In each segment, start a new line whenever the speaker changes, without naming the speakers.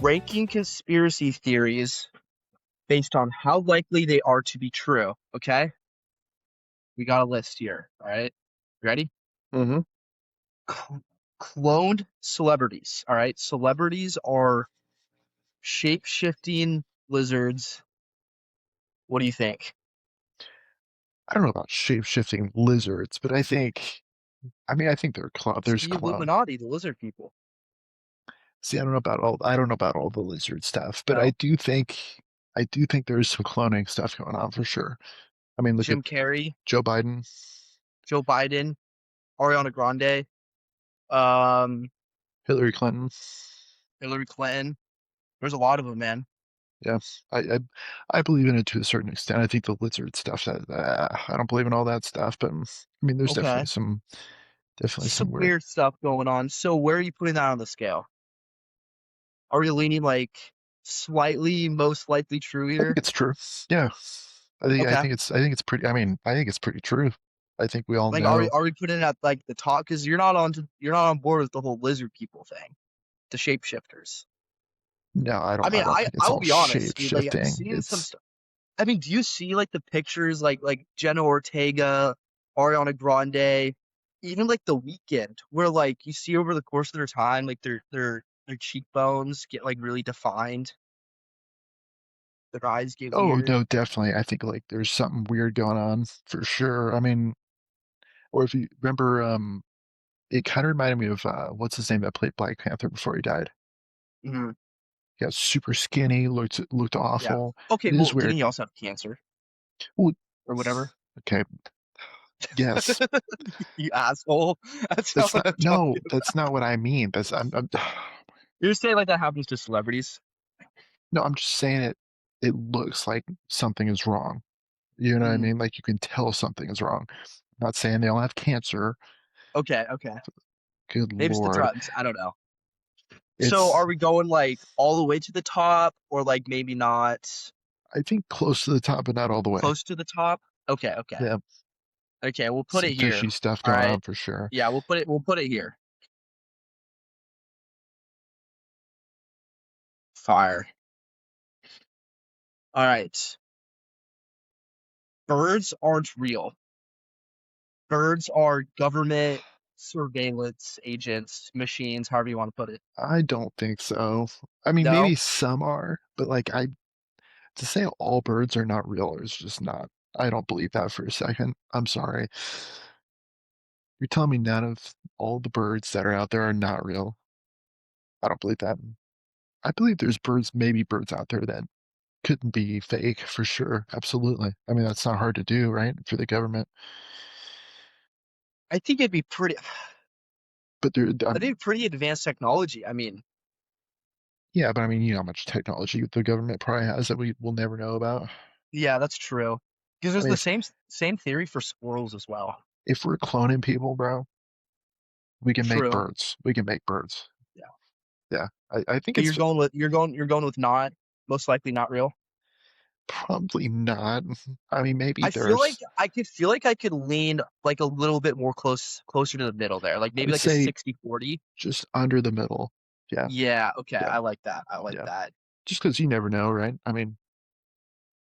ranking conspiracy theories based on how likely they are to be true. Okay, we got a list here. All right, ready?
Mm-hmm.
Cl- Cloned celebrities. All right, celebrities are shape shifting lizards. What do you think?
I don't know about shape-shifting lizards, but I think they're
It's
there's
the
clone.
Illuminati, the lizard people.
See, I don't know about all the lizard stuff, but
No,
I do think there's some cloning stuff going on for sure. I mean, look at
Jim Carrey,
Joe Biden.
Joe Biden, Ariana Grande, um,
Hillary Clinton.
Hillary Clinton. There's a lot of them, man.
Yeah, I, I I believe in it to a certain extent. I think the lizard stuff that I don't believe in all that stuff, but I mean, there's
Okay,
definitely some
some
weird.
weird stuff going on. So where are you putting that on the scale? Are you leaning like slightly most likely true
I think
here?
it's true. Yeah,
Okay.
I think it's pretty. I mean, I think it's pretty true. I think we all
Like are we
know.
are we putting it at like the top? Because you're not on board with the whole lizard people thing, the shapeshifters.
No,
I mean,
I don't
I
think it's
I will
all
be honest,
shape
dude. Like
shifting.
seeing some
It's
stuff. I mean, do you see like the pictures like Jenna Ortega, Ariana Grande, even like The Weeknd, where like you see over the course of their time, like their cheekbones get like really defined, their eyes get
oh
weird.
no, definitely. I think like there's something weird going on for sure. I mean, or if you remember, it kind of reminded me of what's his name that played Black Panther before he died.
Hmm.
He got super skinny, looked
Yeah.
awful.
Okay.
It is
Well,
weird.
didn't he also have cancer
Well,
or whatever?
okay, yes,
You asshole. That's not what I'm talking about.
that's not what I mean. I'm
You're saying like that happens to celebrities?
no, I'm just saying it. It looks like something is wrong. You know what I
Mm,
mean? Like you can tell something is wrong. I'm not saying they all have cancer.
okay, okay.
Good
Maybe it's the
Lord.
drugs. I don't know. So
It's,
are we going like all the way to the top or like maybe not
I think, close to the top, but not all the way.
close to the top? Okay, okay.
Yeah,
Okay, we'll put
some
it here.
fishy stuff
All
going
right.
on for sure.
Yeah, we'll put it here. Fire. All right. Birds aren't real. Birds are government surveillance agents, machines, however you want to put it.
I don't think so. I mean,
No?
maybe some are, but like to say all birds are not real is just not. I don't believe that for a second. I'm sorry. You're telling me none of all the birds that are out there are not real? I don't believe that. I believe there's maybe birds out there that couldn't be fake for sure. Absolutely. I mean, that's not hard to do, right? For the government.
I think it'd be pretty
But there,
I think pretty advanced technology. I mean,
yeah, but I mean, you know how much technology the government probably has that we will never know about.
yeah, that's true. Because
I
there's
mean,
the same theory for squirrels as well.
if we're cloning people, bro, we can make
True.
birds. We can make birds.
Yeah.
Yeah, I think
But
it's
you're going with not most likely not real.
probably not. I mean, maybe there's,
Feel like I could lean like a little bit more closer to the middle there. Like
I
maybe
would
like a
say
60-40.
just under the middle. Yeah,
Yeah, okay.
yeah,
I like that. I like
yeah.
that.
Just because you never know, right? I mean,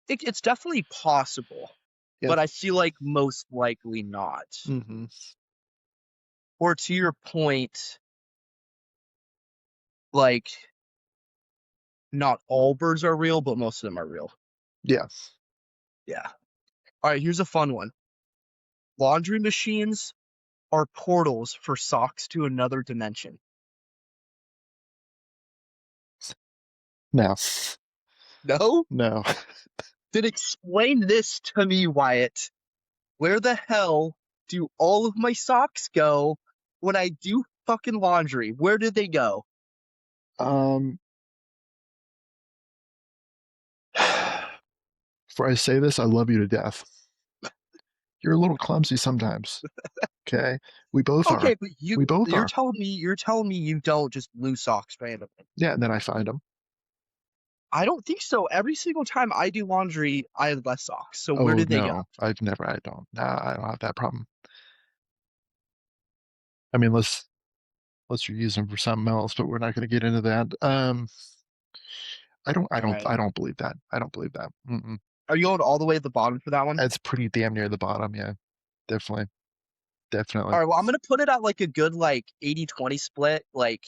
It's definitely possible,
yeah.
but I feel like most likely not.
Hmm.
Or to your point, like not all birds are real, but most of them are real.
Yeah.
Yeah. All right, here's a fun one. Laundry machines are portals for socks to another dimension.
No,
No?
no.
Then explain this to me, Wyatt. Where the hell do all of my socks go when I do fucking laundry? Where did they go?
Um, before I say this, I love you to death. You're a little clumsy sometimes. Okay, we both
Okay,
are.
but
We both are.
you're telling me you don't just lose socks randomly.
Yeah, and then I find them.
I don't think so. Every single time I do laundry, I have less socks. So where
Oh
did they go?
no, I've never. I don't. Nah, I don't have that problem. I mean, let's you're using them for something else, but we're not going to get into that. I
All
don't,
right.
I don't believe that. I don't believe that. Mm-mm.
Are you going all the way at the bottom for that one?
That's pretty damn near the bottom. Yeah, definitely, definitely.
All right. Well, I'm gonna put it at like a good like 80-20 split. Like,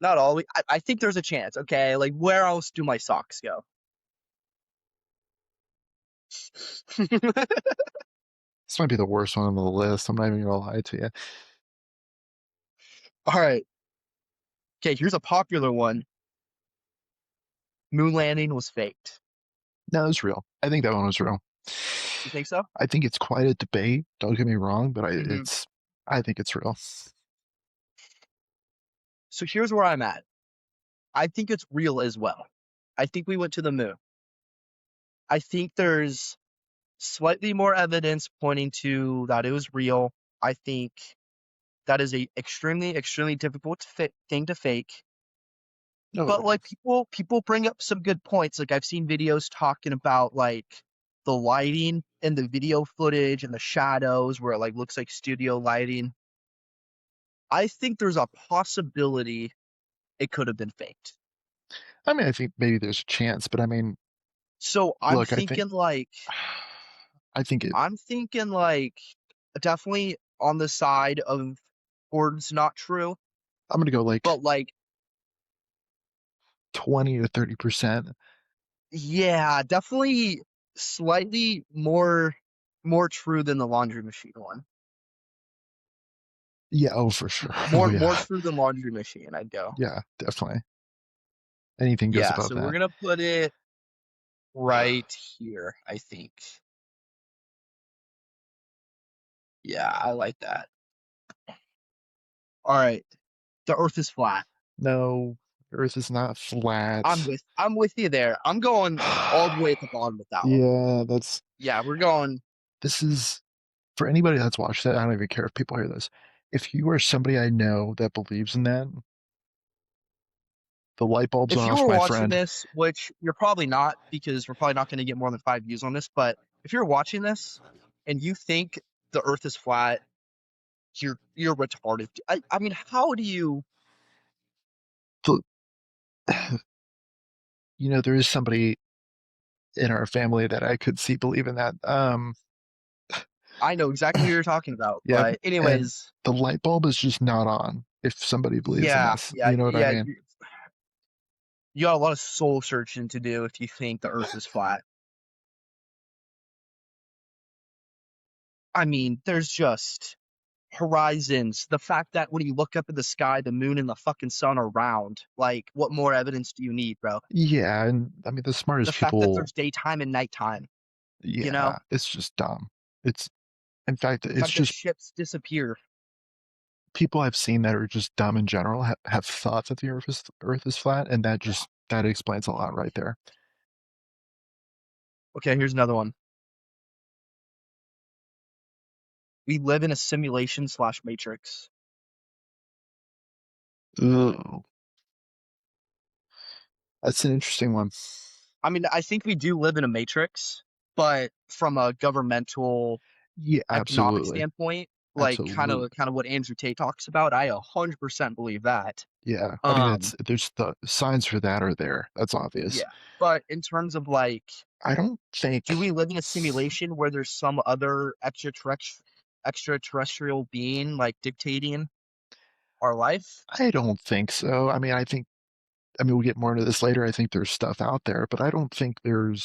not always. I think there's a chance. Okay. Like, where else do my socks go?
This might be the worst one on the list. I'm not even gonna lie to you.
All right. Okay. Here's a popular one. Moon landing was faked.
No, it's real. I think that one was real.
You think so?
I think it's quite a debate. Don't get me wrong, but
Hmm.
I think it's real.
So here's where I'm at. I think it's real as well. I think we went to the moon. I think there's slightly more evidence pointing to that it was real. I think that is a extremely difficult thing to fake.
No,
But like people bring up some good points. Like I've seen videos talking about like the lighting and the video footage and the shadows where it like looks like studio lighting. I think there's a possibility it could have been faked.
I mean, I think maybe there's a chance, but I mean,
So
look, I think it.
I'm thinking like definitely on the side of words not true,
I'm gonna go like
but like
20 to 30%.
yeah, definitely slightly more true than the laundry machine one.
Yeah, oh for sure. Oh
More
yeah,
true than laundry machine, I'd go.
yeah, definitely. Anything goes
Yeah,
above
so we're
that.
gonna put it right here, I think. Yeah, I like that. All right. The earth is flat.
No, Earth is not flat.
I'm with you there. I'm going all the way at the bottom with that one.
Yeah, that's
Yeah, we're going.
this is for anybody that's watched that. I don't even care if people hear this. If you are somebody I know that believes in that, the light bulb's
If you
off,
were
my
watching
friend.
this, which you're probably not because we're probably not going to get more than 5 views on this, but if you're watching this and you think the earth is flat, you're retarded. I mean, how do you
The, there is somebody in our family that I could see believe in that.
I know exactly who you're talking about,
Yep.
but
And
anyways,
the light bulb is just not on if somebody believes in
yeah,
this.
yeah,
You know what I
yeah,
mean?
you got a lot of soul searching to do if you think the earth is flat. I mean, there's just horizons. The fact that when you look up at the sky, the moon and the fucking sun are round. Like, what more evidence do you need, bro?
Yeah, and I mean the
The
smartest
fact that
people,
there's daytime and nighttime, you know?
yeah, it's just dumb. It's in fact,
The
it's
fact that
just
ships disappear.
people I've seen that are just dumb in general have thought that the Earth is flat, and that explains a lot right there.
Okay, here's another one. We live in a simulation slash matrix.
Ugh. That's an interesting one.
I mean, I think we do live in a matrix, but from a governmental
Yeah,
economic
absolutely,
standpoint, like
absolutely.
kind of what Andrew Tate talks about, I 100% believe that.
Yeah, I mean
Um,
it's there's the signs for that are there. That's obvious.
yeah. But in terms of like,
I don't
do we
think
live in a simulation where there's some other extraterrestrial being like dictating our life?
I don't think so. I mean we'll get more into this later. I think there's stuff out there, but I don't think we're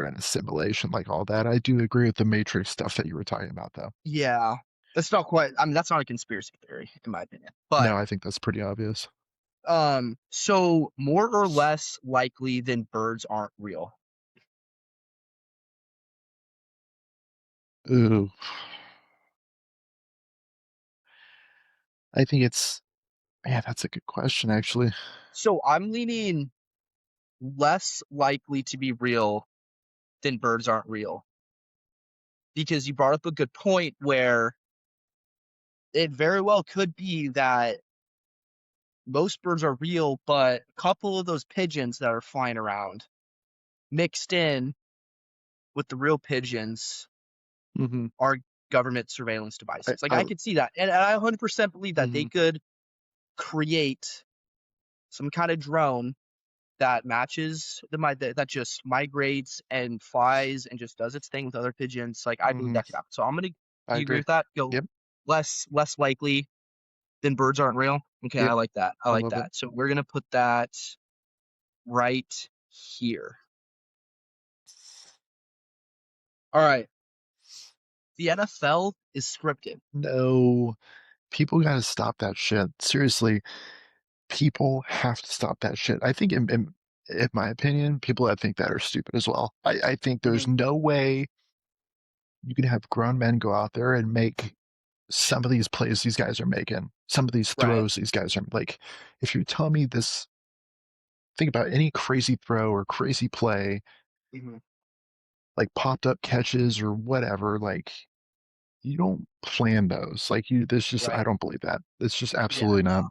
in a simulation like all that. I do agree with the Matrix stuff that you were talking about though.
Yeah. That's not quite, I mean, that's not a conspiracy theory, in my opinion. But
No, I think that's pretty obvious.
so more or less likely than birds aren't real.
Ooh. I think it's man, that's a good question actually.
So I'm leaning less likely to be real than birds aren't real because you brought up a good point where it very well could be that most birds are real, but a couple of those pigeons that are flying around mixed in with the real pigeons
Hmm.
are government surveillance
I,
devices. Like
I
I could see that. And I 100% believe that they
mhm.
could create some kind of drone that matches that just migrates and flies and just does its thing with other pigeons. Like I believe
Hmm.
that could happen. So I'm gonna.
I
Do you agree
agree.
with that? Go
Yep.
less likely than birds aren't real. Okay, I
Yep.
like that. I
I
like
love it.
that. So we're gonna put that right here. All right. The NFL is scripted.
No, people got to stop that shit. Seriously, people have to stop that shit. I think, in my opinion, people that think that are stupid as well. I think there's
Hmm.
no way you can have grown men go out there and make some of these plays these guys are making, some of these
Right.
throws these guys are like. If you tell me this, think about any crazy throw or crazy play,
Hmm.
like popped up catches or whatever, like you don't plan those. Like you, this just, I
Right.
don't believe that. It's just
Yeah.
absolutely not.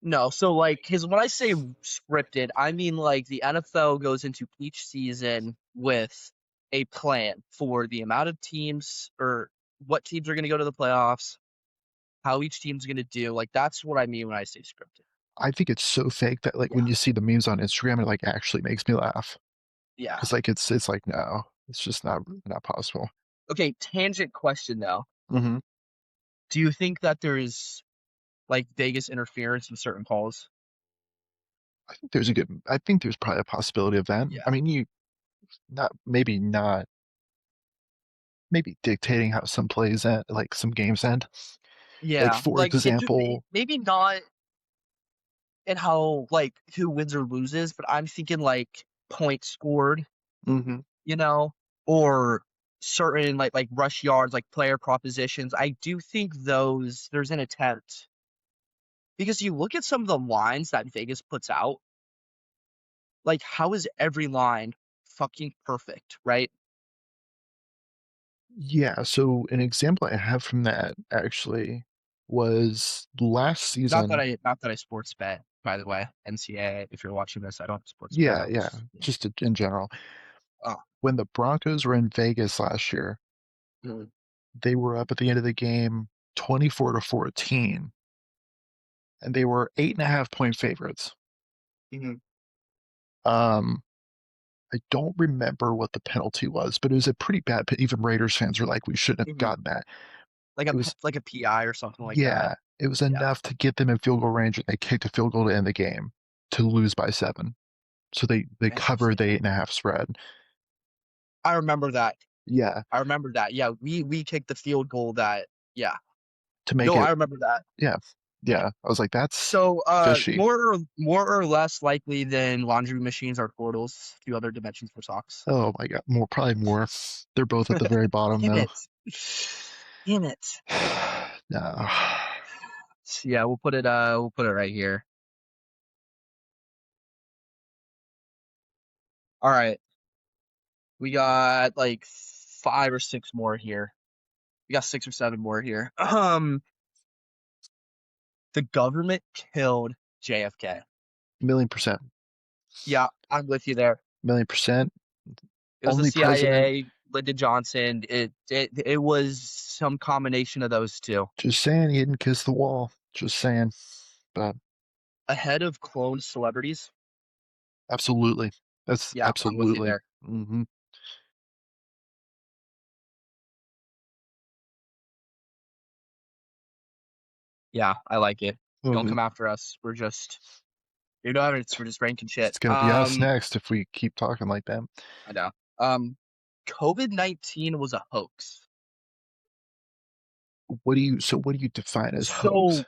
No. So like, his when I say scripted, I mean like the NFL goes into each season with a plan for the amount of teams or what teams are going to go to the playoffs, how each team's going to do. Like that's what I mean when I say scripted.
I think it's so fake that like
Yeah.
when you see the memes on Instagram, it like actually makes me laugh
Yeah.
because like it's like no, it's just not possible.
Okay. Tangent question though.
Hmm.
Do you think that there is like Vegas interference in certain calls?
I think there's a good. I think there's probably a possibility of that. I
Yeah.
mean, you not maybe dictating how some plays end, like some games end. Like
Yeah.
for
Like
example,
maybe not in how like who wins or loses, but I'm thinking like points scored,
hmm
you know, or certain like rush yards, like player propositions. I do think those there's an attempt because you look at some of the lines that Vegas puts out, like how is every line fucking perfect, right?
yeah. So an example I have from that actually was last season.
Not that I sports bet, by the way. NCAA, if you're watching this, I don't sports bet.
Yeah,
I'm
yeah.
just
Just in general,
oh,
when the Broncos were in Vegas last year,
mm,
they were up at the end of the game, 24-14, and they were 8.5 point favorites.
mhm,
Um, I don't remember what the penalty was, but it was a pretty bad. Even Raiders fans were like, "We shouldn't have
mhm.
gotten that."
Like
It was,
like a PI or something like that.
yeah, it was
Yeah,
enough to get them in field goal range, and they kicked a field goal to end the game to lose by 7. So they covered the
interesting.
8.5 spread.
I remember that.
Yeah,
I remember that. Yeah, we kicked the field goal that. Yeah,
to make
no,
it.
I remember that.
Yeah, yeah. I was like, that's
So,
fishy.
more or less likely than laundry machines are portals to other dimensions for socks.
Oh my God, more probably more. They're both at the very bottom
Damn
though.
it! Damn it!
No.
So, yeah, we'll put it right here. All right, we got like 5 or 6 more here. We got 6 or 7 more here. The government killed JFK.
Million percent.
Yeah, I'm with you there.
Million percent.
It was the
Only president.
CIA, Lyndon Johnson. It was some combination of those two.
Just saying he didn't kiss the wall. Just saying. But
Ahead of cloned celebrities.
absolutely. That's
Yeah, I'm with you
absolutely.
there.
Hmm.
Yeah, I like it. Don't
Hmm.
come after us. You know, we're just ranking shit.
It's gonna be us next if we keep talking like that.
I know. Um, COVID-19 was a hoax.
What do you define as hoax?
So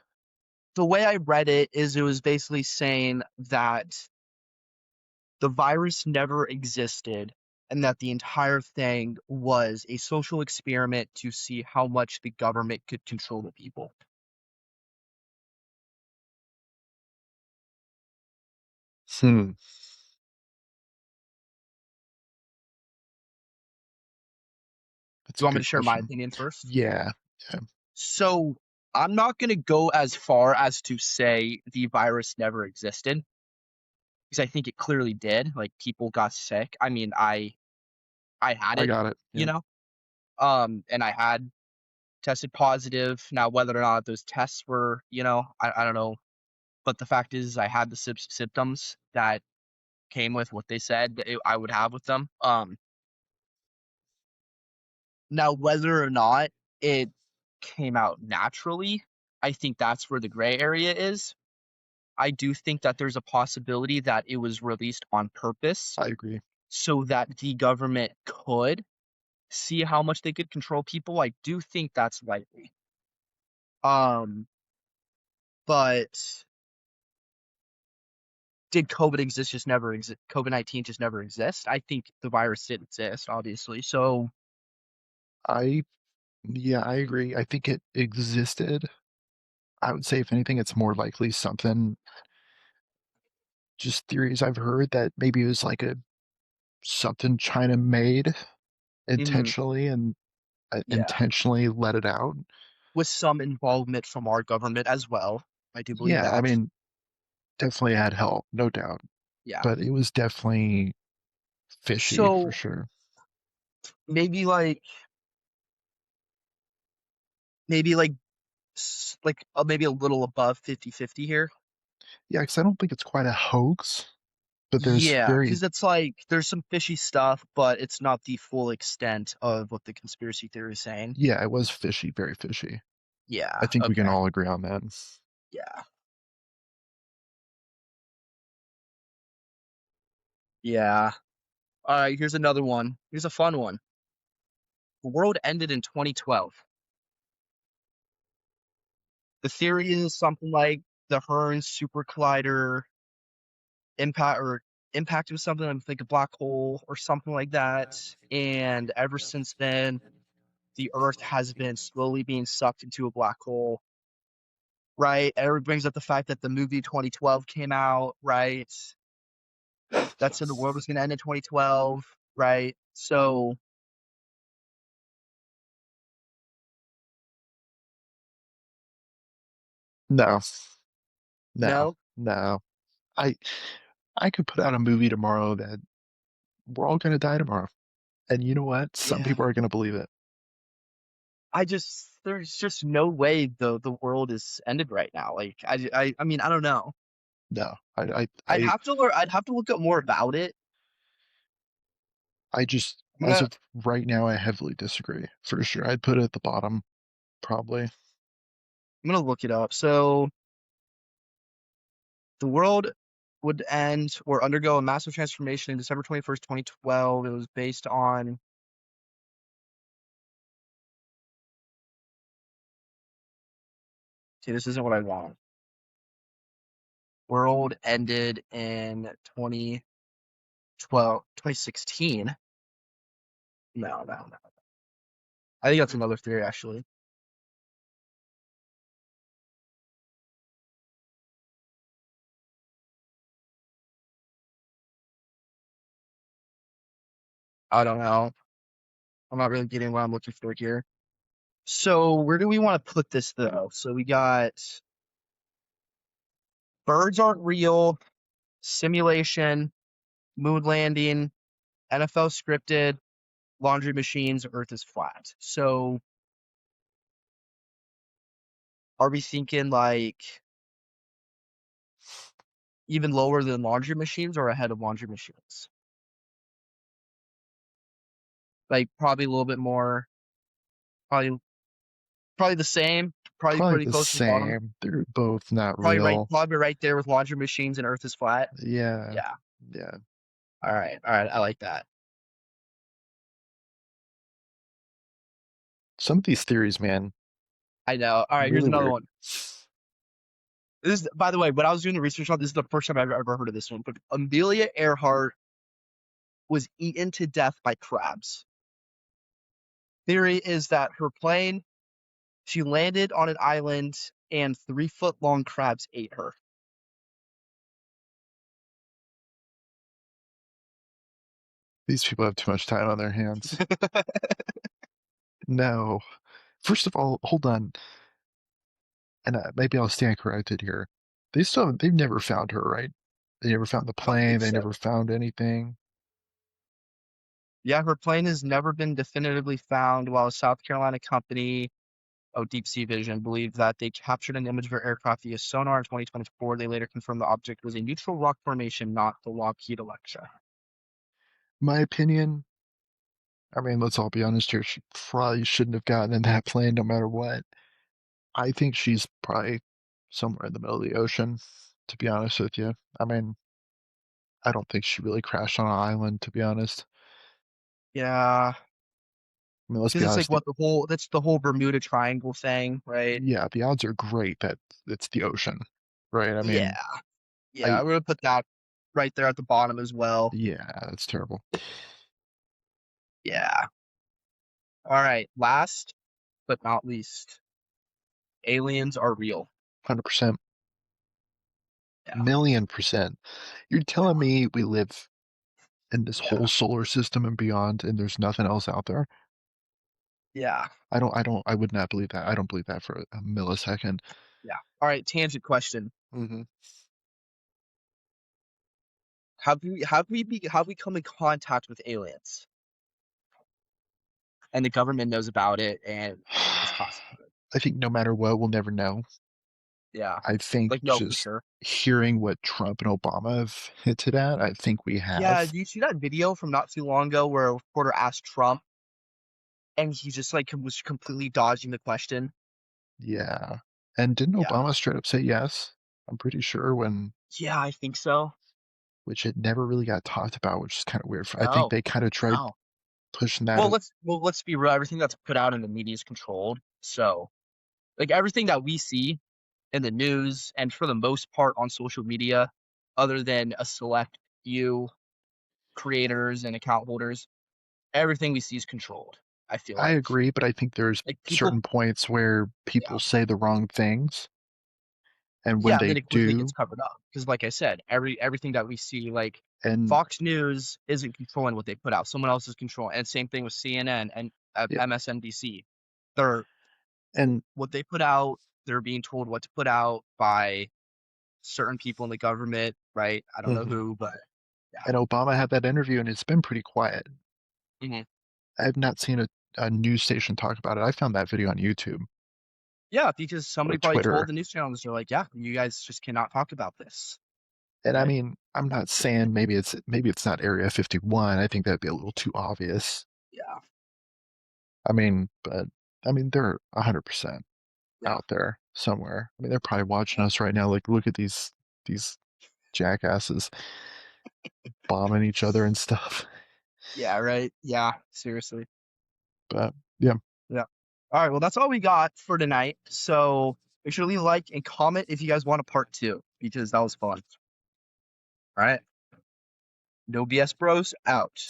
the way I read it is it was basically saying that the virus never existed and that the entire thing was a social experiment to see how much the government could control the people.
Hmm. That's
You
a
want me
good
to share my
question.
opinion first?
Yeah. Yeah.
So I'm not going to go as far as to say the virus never existed because I think it clearly did. Like people got sick. I mean, I had
I
it,
got it.
you
Yeah.
know, and I had tested positive. Now, whether or not those tests were, I don't know. but the fact is, I had the symptoms that came with what they said that I would have with them. Now whether or not it came out naturally, I think that's where the gray area is. I do think that there's a possibility that it was released on purpose
I agree.
so that the government could see how much they could control people. I do think that's likely. Um, but did COVID exist? Just never exist. COVID-19 just never exist. I think the virus did exist, obviously. So,
I Yeah, I agree. I think it existed. I would say if anything, it's more likely something just theories I've heard that maybe it was like a something China made
mhm,
intentionally and
yeah,
intentionally let it out.
with some involvement from our government as well. I do believe
Yeah, I
that.
mean, definitely had help, no doubt.
Yeah.
But it was definitely fishy for
So
sure.
maybe like maybe like maybe a little above 50-50 here.
Yeah, because I don't think it's quite a hoax, but there's
Yeah,
very
because it's like there's some fishy stuff, but it's not the full extent of what the conspiracy theory is saying.
yeah, it was fishy, very fishy. I
Yeah.
think we can
Okay.
all agree on that.
Yeah. Yeah. All right. Here's another one. Here's a fun one. The world ended in 2012. The theory is something like the Hearn super collider impact or impact was something like a black hole or something like that. And ever since then, the Earth has been slowly being sucked into a black hole, right? Everyone brings up the fact that the movie 2012 came out, right? That said the world was going to end in 2012, right? So,
No, no,
no,
no. I I could put out a movie tomorrow that we're all gonna die tomorrow. And you know what? Some
yeah.
people are gonna believe it.
There's just no way the world is ended right now. Like, I mean, I don't know.
No, I
I'd have to look up more about it.
I just
I'm
as
gonna,
of right now, I heavily disagree for sure. I'd put it at the bottom, probably.
I'm gonna look it up. So, the world would end or undergo a massive transformation in December 21st, 2012. It was based on. See, this isn't what I want. World ended in 2012, 2016. No, no, no. I think that's another theory, actually. I don't know. I'm not really getting what I'm looking for here. So, where do we want to put this, though? So, we got birds aren't real, simulation, moon landing, NFL scripted, laundry machines, Earth is flat. So, are we thinking like even lower than laundry machines or ahead of laundry machines? Like probably a little bit more, probably probably the same, probably
Probably
pretty
the
close to the bottom.
same. They're both not real.
Probably right there with laundry machines and Earth is flat.
Yeah,
Yeah.
yeah.
All right. I like that.
Some of these theories, man,
I know. All right, here's
really
another
weird.
one. This is, by the way, when I was doing the research on this, is the first time I've ever heard of this one. But Amelia Earhart was eaten to death by crabs. Theory is that her plane, she landed on an island and 3 foot long crabs ate her.
These people have too much time on their hands. No. First of all, hold on, and maybe I'll stand corrected here. They've never found her, right? They never found the
I don't
plane.
think
They
so.
never found anything.
Yeah, her plane has never been definitively found while a South Carolina company Deep Sea Vision believed that they captured an image of her aircraft via sonar in 2024. They later confirmed the object was a neutral rock formation, not the Lockheed Electra.
My opinion, I mean, let's all be honest here, she probably shouldn't have gotten in that plane no matter what. I think she's probably somewhere in the middle of the ocean, to be honest with you. I mean, I don't think she really crashed on an island, to be honest.
Yeah,
I mean, let's be
because it's like
honest.
what that's the whole Bermuda Triangle thing, right?
Yeah, the odds are great that it's the ocean, right? I
Yeah,
mean,
yeah,
I
I'm gonna put that right there at the bottom as well.
yeah, that's terrible.
Yeah. All right, last but not least, aliens are real.
100%,
Yeah,
million percent. You're
yeah,
telling me we live in this
yeah,
whole solar system and beyond, and there's nothing else out there?
yeah,
I would not believe that. I don't believe that for a millisecond.
yeah. All right, tangent question.
Hmm.
Have we come in contact with aliens and the government knows about it and it's classified?
I think no matter what, we'll never know.
Yeah,
I think
like no, for
just
sure.
hearing what Trump and Obama have hinted at, I think we
Yeah,
have.
do you see that video from not too long ago where a reporter asked Trump and he just like was completely dodging the question?
Yeah. And didn't
Yeah,
Obama straight up say yes? I'm pretty sure when,
yeah, I think so.
which it never really got talked about, which is kind of weird. I think
No,
they kind of tried
no.
pushing that.
Well, let's be real. Everything that's put out in the media is controlled. So, like everything that we see in the news and for the most part on social media, other than a select few creators and account holders, everything we see is controlled. I feel
I
like
agree, but I think there's
people,
certain points where people
yeah,
say the wrong things, and when
yeah, and
they
then it quickly gets
do,
covered up because, like I said, everything that we see, like
and
Fox News isn't controlling what they put out. Someone else is controlling, and same thing with CNN and
yeah,
MSNBC. They're
and
what they put out. They're being told what to put out by certain people in the government, right? I don't know
mhm.
who, but yeah.
And Obama had that interview, and it's been pretty quiet.
Mhm.
I have not seen a news station talk about it. I found that video on YouTube
Yeah, because
or
somebody probably told
Twitter.
the news channels, they're like, yeah, you guys just cannot talk about this,
And I
right?
mean, I'm not saying maybe it's not Area 51. I think that'd be a little too obvious.
Yeah,
I mean, but I mean, they're 100%
yeah,
out there somewhere. I mean, they're probably watching us right now. Like, look at these jackasses bombing each other and stuff.
yeah, right. Yeah, seriously.
But yeah,
Yeah. All right. Well, that's all we got for tonight. So make sure to leave a like and comment if you guys want a part two because that was fun. All right. No BS Bros out.